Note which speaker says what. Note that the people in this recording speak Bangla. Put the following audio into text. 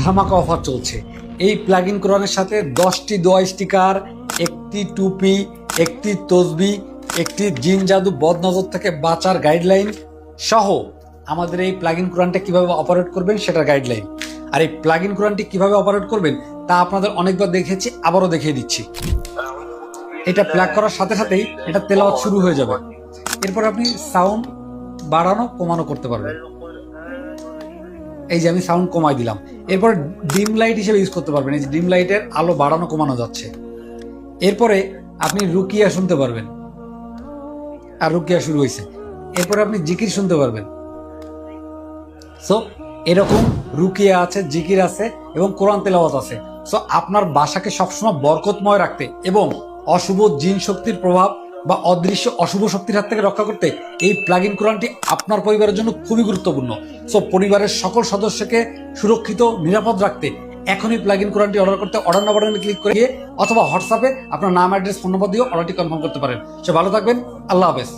Speaker 1: ধামাকা অফার চলছে। এই প্লাগ ইন কোরআনের সাথে 10টি দোয়া স্টিকার, একটি টুপি, একটি তসবি, একটি জিন জাদু বদনজর থেকে বাঁচার গাইডলাইন সহ আমাদের এই প্লাগ ইন কোরআনটা কিভাবে অপারেট করবেন সেটার গাইডলাইন। আর এই প্লাগ ইন কোরআনটি কিভাবে অপারেট করবেন তা আপনাদের অনেকবার দেখিয়েছি, আবারও দেখিয়ে দিচ্ছি। এটা প্লাগ করার সাথে সাথেই এটা তেলাওয়াত শুরু হয়ে যাবে। এরপর আপনি সাউন্ড বাড়ানো কমানো করতে পারবেন। এই যে আমি সাউন্ড কমাই দিলাম। এরপর ডিম লাইট হিসেবে ইউজ করতে পারবেন। এই যে ডিম লাইটের আলো বাড়ানো কমানো যাচ্ছে। এরপরে আপনি রুকিয়া শুনতে পারবেন, আর রুকিয়া শুরু হয়েছে। এরপরে আপনি জিকির শুনতে পারবেন। সো এরকম রুকিয়া আছে, জিকির আছে এবং কোরআন তেলাওয়াত আছে। সো আপনার বাসাকে সবসময় বরকতময় রাখতে এবং অশুভ জিন শক্তির প্রভাব বা অদৃশ্য অশুভ শক্তির হাত থেকে রক্ষা করতে এই প্লাগ ইন কোরআনটি আপনার পরিবারের জন্য খুবই গুরুত্বপূর্ণ। সো পরিবারের সকল সদস্যকে সুরক্ষিত নিরাপদ রাখতে এখনই প্লাগ ইন কোরআনটি অর্ডার করতে অর্ডার নাও বাটনে ক্লিক করে গিয়ে অথবা হোয়াটসঅ্যাপে আপনার নাম, অ্যাড্রেস, ফোন নম্বর দিয়ে অর্ডারটি কনফার্ম করতে পারেন। সে ভালো থাকবেন। আল্লাহ হাফেজ।